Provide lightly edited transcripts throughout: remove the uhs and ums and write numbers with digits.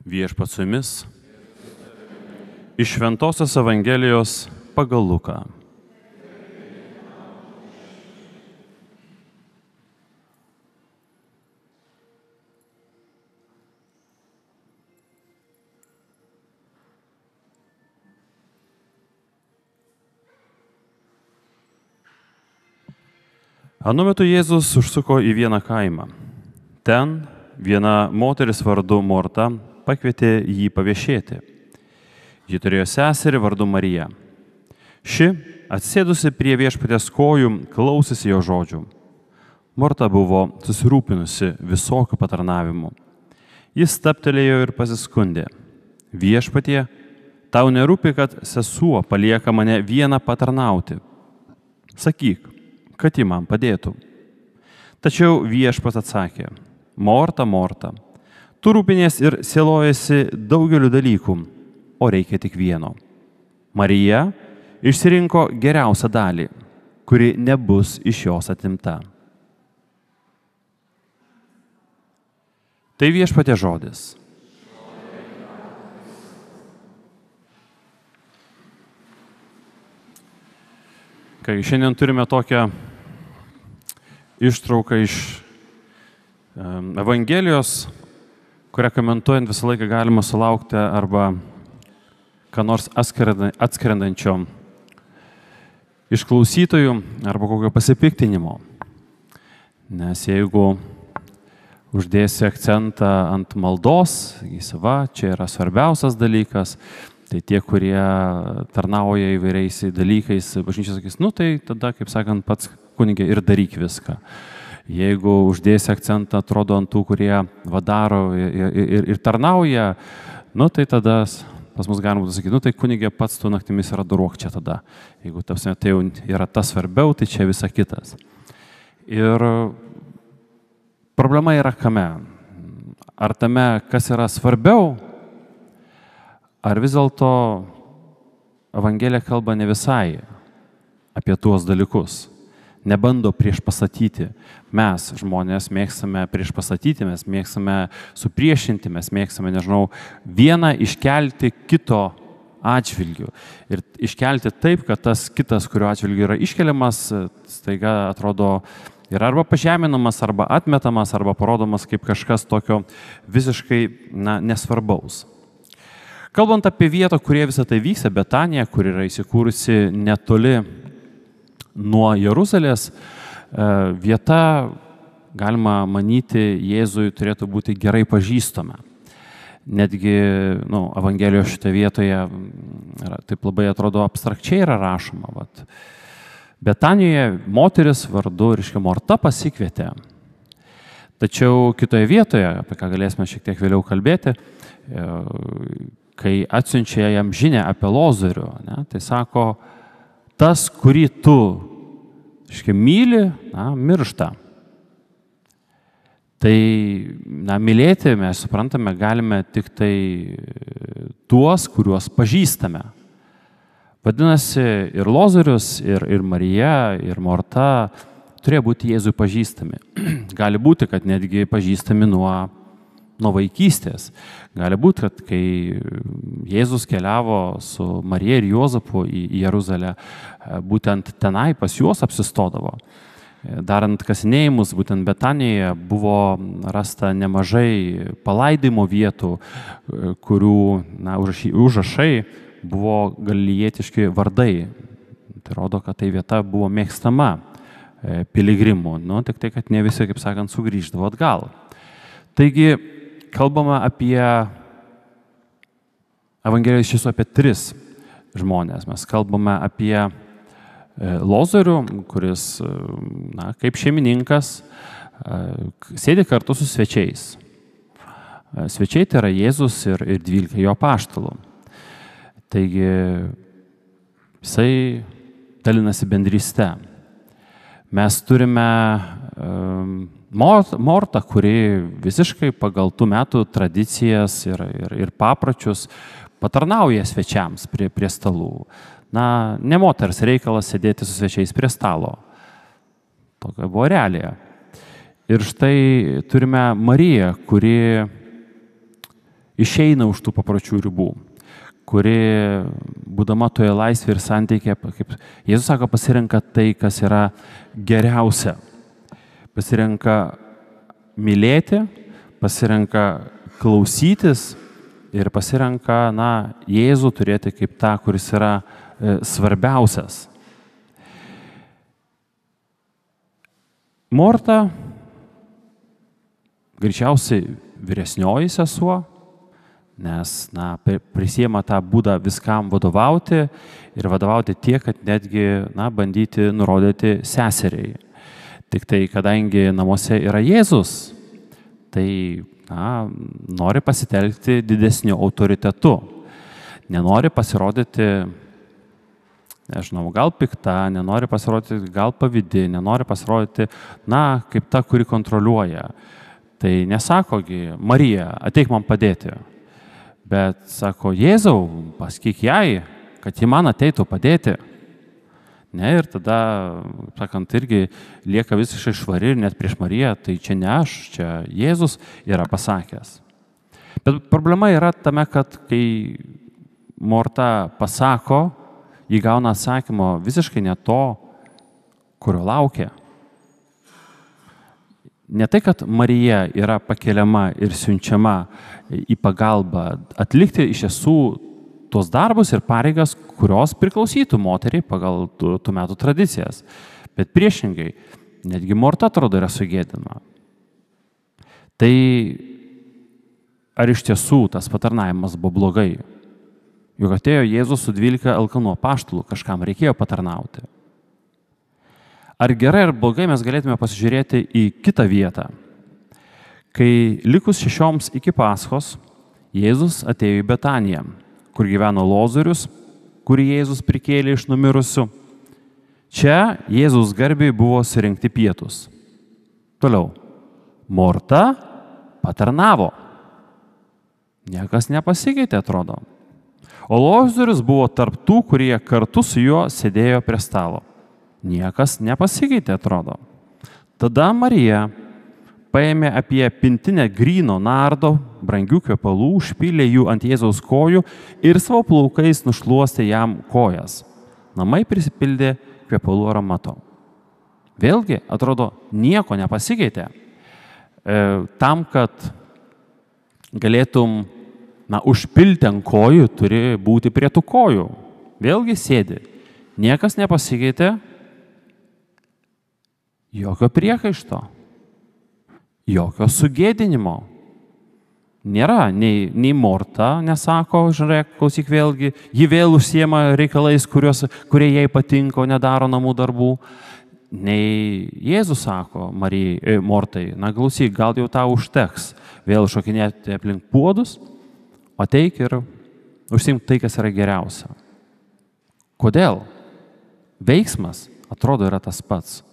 Viešpats su jumis iš Šventosios Evangelijos pagal Luką. Anu metu Jėzus užsuko į vieną kaimą. Ten viena moteris vardu Morta pakvietė jį paviešėti. Ji turėjo seserį vardu Marija. Ši, atsėdusi prie viešpaties kojų, klausėsi jo žodžių. Morta buvo susirūpinusi visokių patarnavimų. Jis stabtelėjo ir pasiskundė: Viešpatie, tau nerūpi, kad sesuo palieka mane vieną patarnauti. Sakyk, kad ji man padėtų. Tačiau viešpats atsakė: Morta, Morta, tu rūpinies ir sielojasi daugeliu dalykų, o reikia tik vieno. Marija išsirinko geriausią dalį, kuri nebus iš jos atimta. Tai viešpaties žodis. Kai šiandien turime tokią ištrauką iš Evangelijos, kurią komentuojant visą laiką galima sulaukti arba ką nors atskrendančio iš klausytojų arba kokio pasipiktinimo. Nes jeigu uždėsi akcentą ant maldos, va, čia yra svarbiausias dalykas, tai tie, kurie tarnauja įvairiais dalykais, bažnyčia sakys, tai tada, kaip sakant, pats kunigė ir daryk viską. Jeigu uždėsi akcentą, atrodo, ant tų, kurie vadaro ir tarnauja, tai tada pas mus galima būtų sakyti, tai kunigė pats tu naktimis ir adoruok čia tada. Jeigu tai jau yra tas svarbiau, tai čia visa kitas. Ir problema yra kame? Ar tame, kas yra svarbiau, ar vis dėlto Evangelija kalba ne visai apie tuos dalykus? Nebando priešpastatyti. Mes, žmonės, mėgstame priešpastatyti, mes mėgstame supriešinti, mes mėgstame, vieną iškelti kito atžvilgių. Ir iškelti taip, kad tas kitas, kurio atžvilgių yra iškeliamas, staiga atrodo yra arba pažeminamas, arba atmetamas, arba parodomas kaip kažkas tokio visiškai nesvarbaus. Kalbant apie vietą, kurie visą tai vyksta, Betanija, kur yra įsikūrusi netoli nuo Jeruzalės, vieta, galima manyti, Jėzui turėtų būti gerai pažįstama. Netgi Evangelijos šitoje vietoje taip labai atrodo abstrakčiai yra rašoma. Betanijoje moteris vardu, Morta pasikvietė. Tačiau kitoje vietoje, apie ką galėsime šiek tiek vėliau kalbėti, kai atsiunčia jam žinią apie Lozorių, tai sako, tas, kurį tu myli, miršta. Tai mylėti mes suprantame galime tik tai tuos, kuriuos pažįstame. Vadinasi, ir Lozorius, ir Marija, ir Morta turėjo būti Jėzui pažįstami. Gali būti, kad netgi pažįstami nuo vaikystės. Gali būti, kad kai Jėzus keliavo su Marija ir Juozapu į Jeruzalę, būtent tenai pas juos apsistodavo. Darant kasinėjimus, būtent Betanijoje buvo rasta nemažai palaidimo vietų, kurių užrašai buvo galijietiški vardai. Tai rodo, kad tai vieta buvo mėgstama piligrimų. Tik tai, kad ne visi, kaip sakant, sugrįždavo atgal. Taigi, kalbama apie Evangeliją iš tiesų apie 3 žmonės. Mes kalbame apie Lozorių, kuris, kaip šeimininkas, sėdi kartu su svečiais. Svečiai tai yra Jėzus ir 12 jo apaštalų. Taigi, jisai dalinasi bendryste. Mes turime Mortą, kuri visiškai pagal tų metų tradicijas ir papročius patarnauja svečiams prie stalų. Ne moters reikalas sėdėti su svečiais prie stalo. Tokia buvo realija. Ir štai turime Mariją, kuri išeina už tų papročių ribų, kuri, būdama toje laisvėje ir santykė, kaip Jėzus sako, pasirenka tai, kas yra geriausia. Pasirenka mylėti, pasirenka klausytis ir pasirenka, Jėzų turėti kaip tą, kuris yra svarbiausias. Morta, greičiausiai vyresnioji sesuo, nes prisiema tą būdą viskam vadovauti ir vadovauti tiek, kad netgi bandyti nurodyti seseriai. Tik tai, kadangi namuose yra Jėzus, tai nori pasitelkti didesniu autoritetu. Nenori pasirodyti, nežinau, gal pikta, nenori pasirodyti gal pavydi, nenori pasirodyti, kaip ta, kuri kontroliuoja. Tai nesakogi, Marija, ateik man padėti. Bet sako, Jėzau, pasakyk jai, kad ji man ateitų padėti. Ir tada, sakant, irgi lieka visiškai švari ir net prieš Mariją, tai čia ne aš, čia Jėzus yra pasakęs. Bet problema yra tame, kad kai Morta pasako, ji gauna atsakymo visiškai ne to, kurio laukia. Ne tai, kad Marija yra pakeliama ir siunčiama į pagalbą atlikti iš tiesų tuos darbus ir pareigas, kurios priklausytų moteriai pagal tų metų tradicijas. Bet priešingai, netgi Morta atrodo yra sugėdinama. Tai ar iš tiesų tas patarnavimas buvo blogai? Juk atėjo Jėzus su 12 alkanų apaštalų, kažkam reikėjo patarnauti. Ar gerai ar blogai mes galėtume pasižiūrėti į kitą vietą. Kai likus 6 iki Paschos, Jėzus atėjo į Betaniją, kur gyveno Lozorius, kurį Jėzus prikėlė iš numirusių. Čia Jėzus garbiai buvo surinkti pietus. Toliau. Morta patarnavo. Niekas nepasikeitė, atrodo. O Lozorius buvo tarp tų, kurie kartu su juo sėdėjo prie stalo. Niekas nepasikeitė, atrodo. Tada Marija paėmė apie pintinę gryno nardo, brangių kvepalų, užpylė jų ant Jėzaus kojų ir savo plaukais nušluostė jam kojas. Namai prisipildė kvepalų aromato. Vėlgi, atrodo, nieko nepasikeitė. Tam, kad galėtum užpilti ant kojų, turi būti prie tų kojų. Vėlgi sėdi. Niekas nepasikeitė. Jokio priekaišto. Jokio sugėdinimo. Nėra, nei Morta nesako, žiūrėk, klausyk vėlgi, ji vėl užsiema reikalais, kurie jai patinka, o nedaro namų darbų. Nei Jėzus sako Mortai, klausyk, gal jau tau užteks vėl šokinėti aplink puodus, ateik ir užsiimk tai, kas yra geriausia. Kodėl? Veiksmas, atrodo, yra tas pats.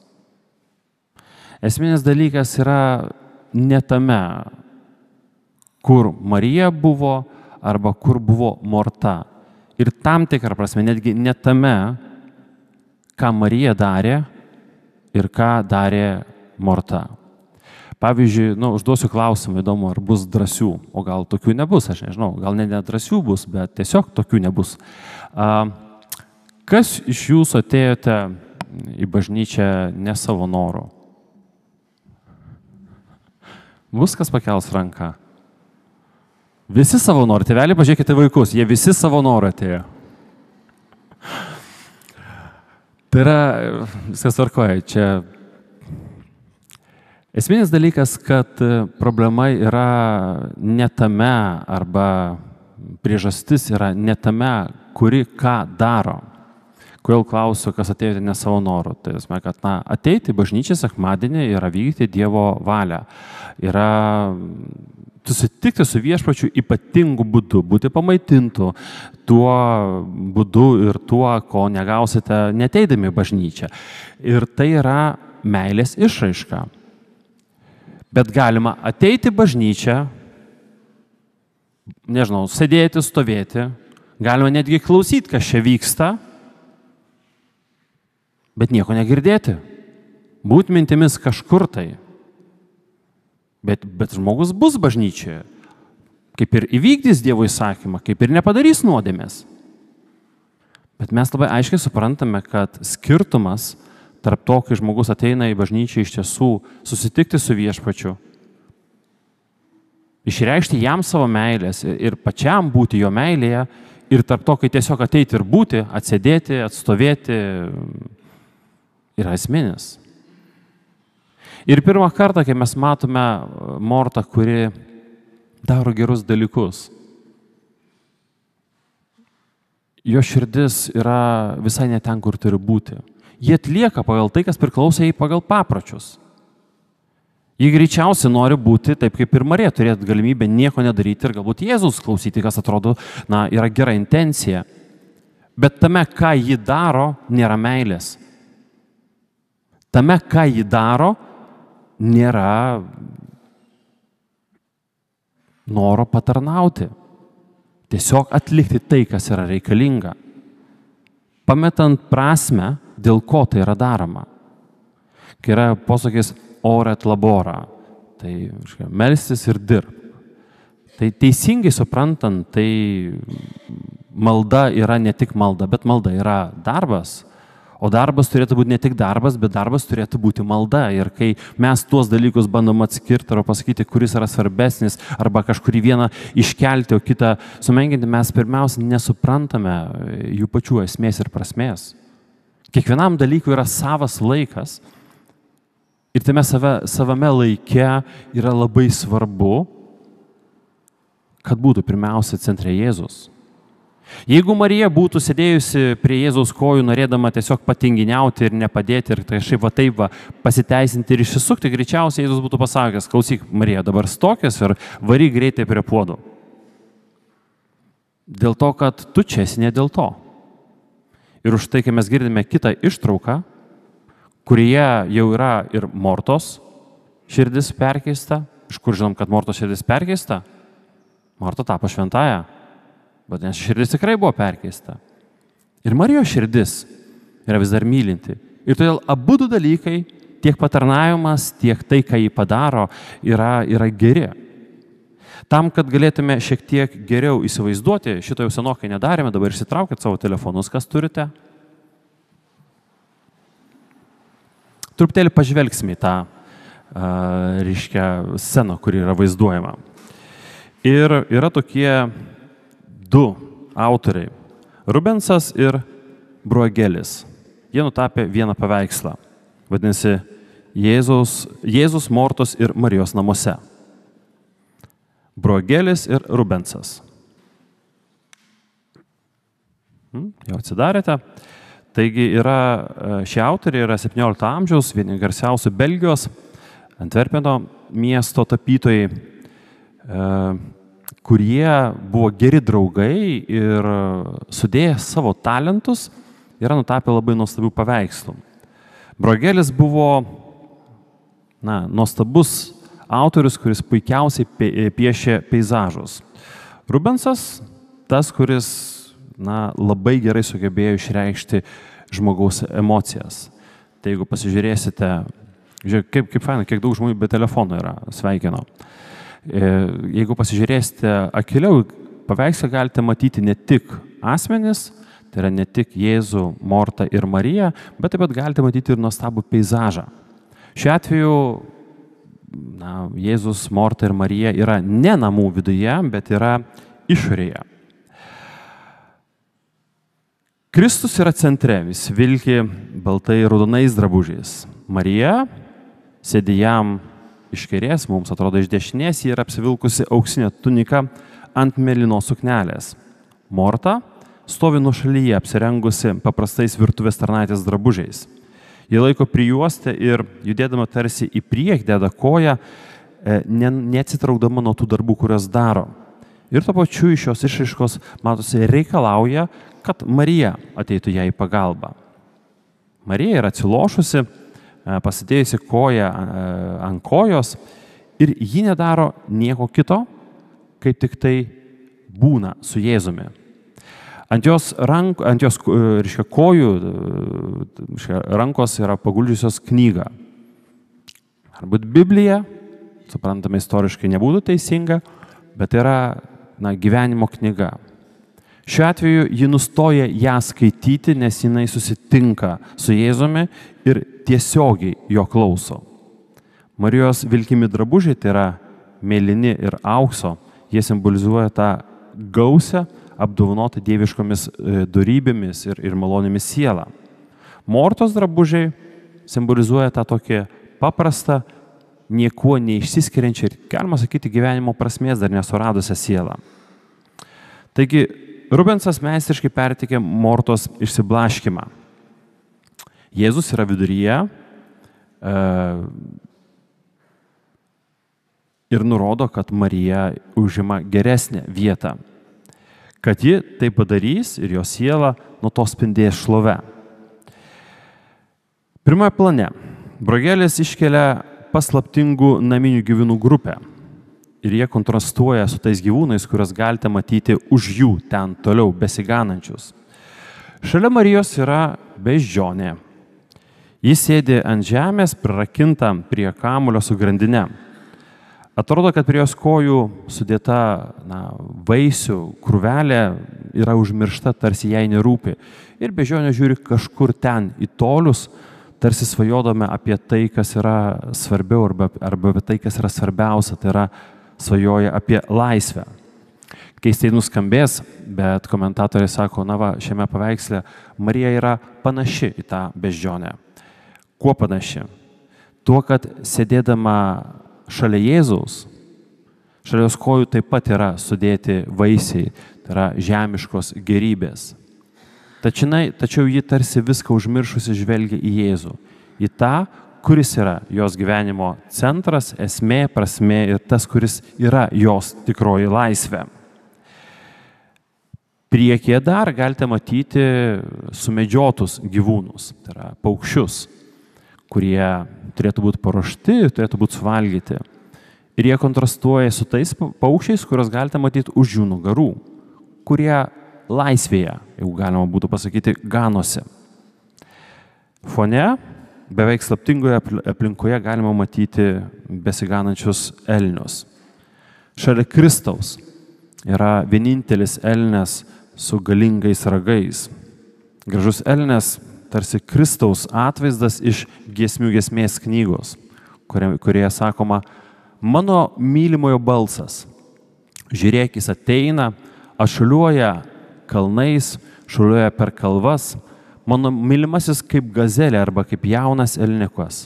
Esminis dalykas yra ne tame, kur Marija buvo arba kur buvo Morta. Ir tam tikrą prasme, netgi ne tame, ką Marija darė ir ką darė Morta. Pavyzdžiui, užduosiu klausimą, įdomu, ar bus drąsių, o gal tokių nebus, aš nežinau, gal ne drąsių bus, bet tiesiog tokių nebus. Kas iš jūsų atėjote į bažnyčią ne savo noru? Bus kas pakels ranką? Visi savo noru, tėveliai, pažiūrėkite vaikus, jie visi savo noru atėjo. Tai yra, viskas tvarkoja, čia esminis dalykas, kad problema yra ne tame arba priežastis yra ne tame, kuri ką daro. Kodėl klausiu, kas atėjote ne savo noru? Tai esmė, kad ateiti į bažnyčią sekmadienį yra vykdyti Dievo valią. Yra susitikti su viešpačiu ypatingu būdu, būti pamaitintu tuo būdu ir tuo, ko negausite neteidami į bažnyčią. Ir tai yra meilės išraiška. Bet galima ateiti į bažnyčią, nežinau, sėdėti, stovėti, galima netgi klausyti, kas čia vyksta, bet nieko negirdėti. Būt mintimis kažkur tai. Bet žmogus bus bažnyčioje. kaip ir įvykdys Dievo įsakymą, kaip ir nepadarys nuodėmės. Bet mes labai aiškiai suprantame, kad skirtumas tarp to, kai žmogus ateina į bažnyčią iš tiesų susitikti su viešpačiu, išreikšti jam savo meilės ir pačiam būti jo meilėje, ir tarp to, kai tiesiog ateiti ir būti, atsėdėti, atstovėti, yra esminis. Ir pirmą kartą, kai mes matome Mortą, kuri daro gerus dalykus, jo širdis yra visai ne ten, kur turi būti. Jie atlieka pagal tai, kas priklauso jai pagal papročius. Jie greičiausiai nori būti taip, kaip ir Marija, turėti galimybę nieko nedaryti ir galbūt Jėzus klausyti, kas atrodo, yra gera intencija. Bet tame, ką ji daro, nėra meilės. Tame, ką ji daro, nėra noro patarnauti. Tiesiog atlikti tai, kas yra reikalinga. Pametant prasme, dėl ko tai yra daroma. Kai yra posakis ora et labora, tai melstis ir dirb. Tai teisingai suprantant, tai malda yra ne tik malda, bet malda yra darbas. O darbas turėtų būti ne tik darbas, bet darbas turėtų būti malda. Ir kai mes tuos dalykus bandom atskirti arba pasakyti, kuris yra svarbesnis, arba kažkurį vieną iškelti, o kitą sumenkinti, mes pirmiausia nesuprantame jų pačių esmės ir prasmės. Kiekvienam dalykui yra savas laikas. Ir tame savame laike yra labai svarbu, kad būtų pirmiausia centre Jėzus. Jeigu Marija būtų sėdėjusi prie Jėzaus kojų, norėdama tiesiog patinginiauti ir nepadėti ir kažkaip taip pasiteisinti ir išsisukti, greičiausiai Jėzus būtų pasakęs, klausyk, Marija, dabar stokis ir varyk greitai prie puodų. Dėl to, kad tu čia esi ne dėl to. Ir už tai, kai mes girdime kitą ištrauką, kurioje jau yra ir Mortos širdis perkeista, iš kur žinom, kad Mortos širdis perkeista? Morta tapo šventąja. Bet nes širdis tikrai buvo perkeista. Ir Marijos širdis yra vis dar mylinti. Ir todėl abu du dalykai, tiek patarnavimas, tiek tai, ką jį padaro, yra geri. Tam, kad galėtume šiek tiek geriau įsivaizduoti, šito jau senokai nedarėme, dabar išsitraukit savo telefonus, kas turite. Truputėlį pažvelgsime į tą sceną, kuri yra vaizduojama. Ir yra tokie du autoriai, Rubensas ir Bruegelis. Jie nutapė vieną paveikslą, vadinasi Jėzus, Mortos ir Marijos namuose. Bruegelis ir Rubensas. Jau atsidarėte. Taigi šie autoriai yra 17 amžiaus, vieni garsiausių Belgijos, Antverpeno miesto tapytojai, kurie buvo geri draugai ir sudėję savo talentus yra nutapę labai nuostabių paveikslų. Bruegelis buvo nuostabus autorius, kuris puikiausiai piešė peizažus. Rubensas, tas, kuris labai gerai sugebėjo išreikšti žmogaus emocijas. Tai jeigu pasižiūrėsite, žiūrėk, kaip faina, kiek daug žmonių be telefono yra, sveikino. Jeigu pasižiūrėsite akiliau, paveikslą galite matyti ne tik asmenis, tai yra ne tik Jėzų, Mortą ir Mariją, bet taip pat galite matyti ir nuostabų peizažą. Šiuo atveju Jėzus, Morta ir Marija yra ne namų viduje, bet yra išorėje. Kristus yra centre, jis vilki baltai raudonais drabužiais. Marija sėdi jam iš kairės, mums atrodo iš dešinės, ji yra apsivilkusi auksinę tuniką ant mėlynos suknelės. Morta stovi nuošalyje, apsirengusi paprastais virtuvės tarnaitės drabužiais. Ji laiko prijuostę ir judėdama tarsi į priekį deda koją, neatsitraukdama nuo tų darbų, kurios daro. Ir tuo pačiu iš šios išraiškos, matosi, reikalauja, kad Marija ateitų jai į pagalbą. Marija yra atsilošusi, pasidėjusi koją ant kojos ir ji nedaro nieko kito, kaip tik tai būna su Jėzumi. Ant jos kojų rankos yra paguldžiusios knygą. Arbūt Biblija, suprantame, istoriškai nebūtų teisinga, bet yra gyvenimo knyga. Šiuo atveju ji nustoja ją skaityti, nes jinai susitinka su Jėzumi ir tiesiogiai jo klauso. Marijos vilkimi drabužiai, tai yra mėlyni ir aukso, jie simbolizuoja tą gausią, apdovanotą dieviškomis dorybėmis ir malonėmis sielą. Mortos drabužiai simbolizuoja tą tokį paprastą, niekuo neišsiskiriančią ir, galima sakyti, gyvenimo prasmės dar nesuradusią sielą. Taigi, Rubensas meistriškai perteikė Mortos išsiblaškimą. Jėzus yra viduryje ir nurodo, kad Marija užima geresnę vietą, kad ji tai padarys ir jo siela nuo to spindės šlove. Pirmoje plane Bruegelis iškelia paslaptingų naminių gyvūnų grupę ir jie kontrastuoja su tais gyvūnais, kuriuos galite matyti už jų ten toliau besiganančius. Šalia Marijos yra beždžionė. Jis sėdi ant žemės, prirakinta prie kamulio su grandine. Atrodo, kad prie jos kojų sudėta vaisių krūvelė yra užmiršta, tarsi jai nerūpi. Ir beždžionė žiūri kažkur ten į tolius, tarsi svajodame apie tai, kas yra svarbiau arba apie tai, kas yra svarbiausia, tai yra svajoja apie laisvę. Keistai nuskambės, bet komentatoriai sako, šiame paveiksle Marija yra panaši į tą beždžionę. Kuo panaši? Tuo, kad sėdėdama šalia Jėzaus, šalia jos kojų taip pat yra sudėti vaisiai, tai yra žemiškos gerybės. Tačiau ji tarsi viską užmiršusi žvelgia į Jėzų, į tą, kuris yra jos gyvenimo centras, esmė, prasmė ir tas, kuris yra jos tikroji laisvė. Priekyje dar galite matyti sumedžiotus gyvūnus, tai yra paukščius, kurie turėtų būti paruošti, turėtų būti suvalgyti. Ir jie kontrastuoja su tais paukščiais, kuriuos galite matyti už jų nugarų, kurie laisvėje, jeigu galima būtų pasakyti, ganosi. Fone, beveik slaptingoje aplinkoje galima matyti besiganančius elnius. Šalia Kristaus yra vienintelis elnias su galingais ragais. Gražus elnias tarsi Kristaus atvaizdas iš giesmių giesmės knygos, kurioje sakoma, mano mylimojo balsas. Žiūrėk, jis ateina, atšuoliuoja kalnais, šuoliuoja per kalvas, mano mylimasis kaip gazelė arba kaip jaunas elniukas.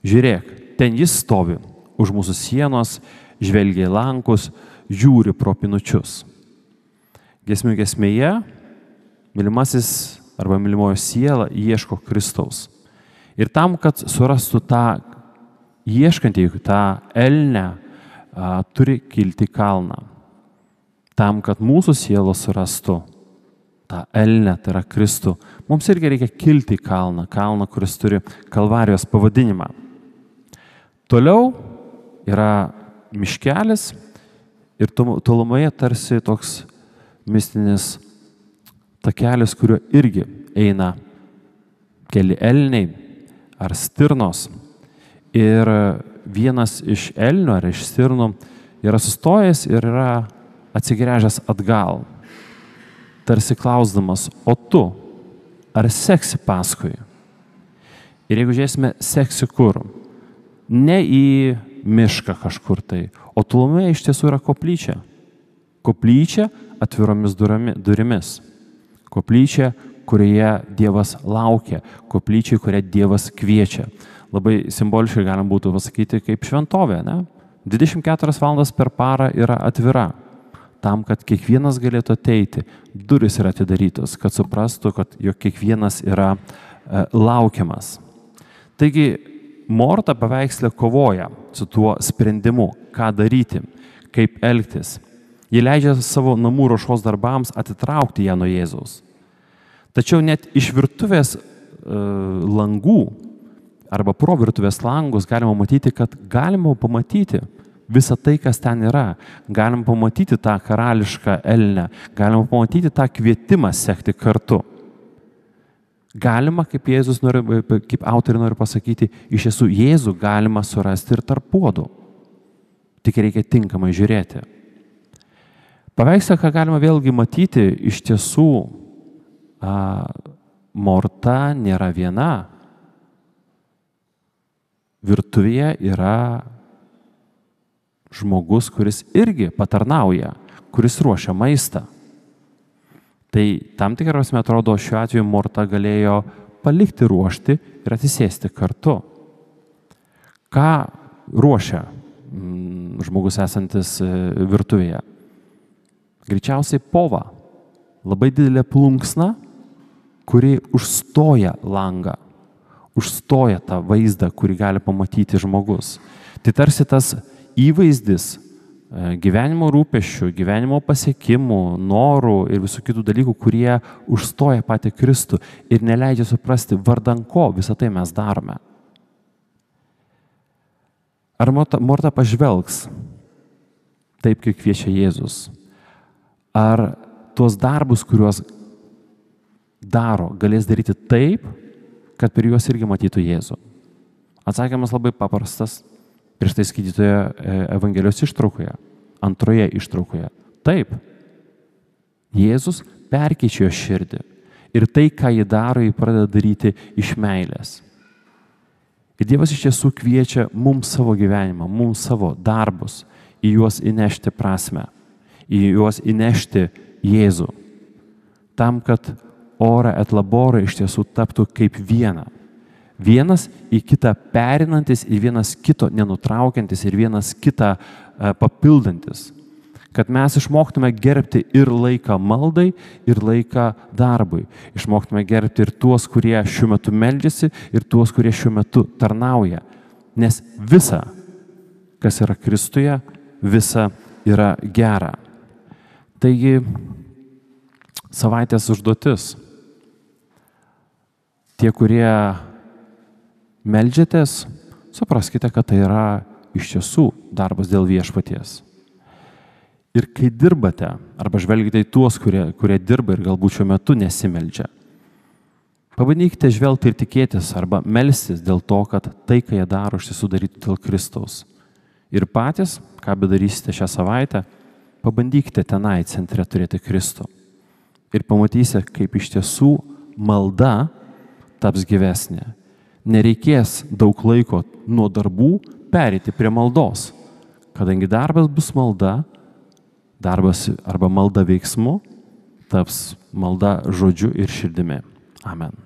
Žiūrėk, ten jis stovi už mūsų sienos, žvelgia į lankus, žiūri pro pinučius. Giesmių giesmėje mylimasis arba mylimojo siela ieško Kristaus. Ir tam, kad surastų tą ieškantį, tą elnę, turi kilti kalną. Tam, kad mūsų sielos surastų tą elnę, tai yra Kristų, mums irgi reikia kilti į kalną, kuris turi Kalvarijos pavadinimą. Toliau yra miškelis ir tolumoje tarsi toks mistinis takelis, kuriuo irgi eina keli elniai ar stirnos. Ir vienas iš elnių ar iš stirnų yra sustojęs ir yra atsigręžęs atgal, tarsi klausdamas, o tu, ar seksi paskui? Ir jeigu žiūrėsime, seksi kur? Ne į mišką kažkur tai, o tolumoje iš tiesų yra koplyčia. Koplyčia atviromis durimis. Koplyčia, kurioje Dievas laukia. Koplyčia, kurią Dievas kviečia. Labai simboliškai galim būtų pasakyti kaip šventovė, ne? 24 valandas per parą yra atvira. Tam, kad kiekvienas galėtų ateiti, durys yra atidarytos, kad suprastų, kad jo kiekvienas yra laukiamas. Taigi, Morta paveiksle kovoja su tuo sprendimu, ką daryti, kaip elgtis. Ji leidžia savo namų ruošos darbams atitraukti ją nuo Jėzaus. Tačiau net iš virtuvės langų arba pro virtuvės langus galima matyti, kad galima pamatyti visą tai, kas ten yra. Galim pamatyti tą karališką elnę, galima pamatyti tą kvietimą sekti kartu. Galima, kaip autoriai nori pasakyti, iš tiesų Jėzų galima surasti ir tarp puodų. Tik reikia tinkamai žiūrėti. Paveikslą, ką galima vėlgi matyti, iš tiesų Morta nėra viena. Virtuvėje yra žmogus, kuris irgi patarnauja, kuris ruošia maistą. Tai tam tikrą prasme atrodo, šiuo atveju Morta galėjo palikti ruošti ir atsisėsti kartu. Ką ruošia žmogus esantis virtuvėje? Greičiausiai povą. Labai didelė plunksna, kuri užstoja langą, užstoja tą vaizdą, kurį gali pamatyti žmogus. Tai tarsi tas įvaizdis gyvenimo rūpesčių, gyvenimo pasiekimų, norų ir visų kitų dalykų, kurie užstoja patį Kristų ir neleidžia suprasti, vardan ko visą tai mes darome. Ar Morta pažvelgs taip, kaip kviečia Jėzus? Ar tuos darbus, kuriuos daro, galės daryti taip, kad per juos irgi matytų Jėzų? Atsakymas labai paprastas. Prieš tai skaitytoje Evangelijos ištraukoje, antroje ištraukoje. Taip, Jėzus perkeičia jo širdį ir tai, ką jį daro, jį pradeda daryti iš meilės. Ir Dievas iš tiesų kviečia mums savo gyvenimą, mums savo darbus, į juos įnešti prasmę, į juos įnešti Jėzų, tam, kad ora et labora iš tiesų taptų kaip viena. Vienas į kitą perinantis ir vienas kito nenutraukiantis ir vienas kitą papildantis. Kad mes išmoktume gerbti ir laiką maldai, ir laiką darbui. Išmoktume gerbti ir tuos, kurie šiuo metu meldžiasi, ir tuos, kurie šiuo metu tarnauja. Nes visa, kas yra Kristuje, visa yra gera. Taigi, savaitės užduotis. Tie, kurie meldžiatės, supraskite, kad tai yra iš tiesų darbas dėl viešpaties. Ir kai dirbate, arba žvelgite į tuos, kurie dirba ir galbūt šiuo metu nesimeldžia, pabandykite žvelgti ir tikėtis arba melstis dėl to, kad tai, ką jie daro, iš tiesų darytų dėl Kristaus. Ir patys, ką bedarysite šią savaitę, pabandykite tenai centre turėti Kristų. Ir pamatysite, kaip iš tiesų malda taps gyvesnė. Nereikės daug laiko nuo darbų pereiti prie maldos, kadangi darbas bus malda, darbas arba malda veiksmu taps malda žodžiu ir širdimi. Amen.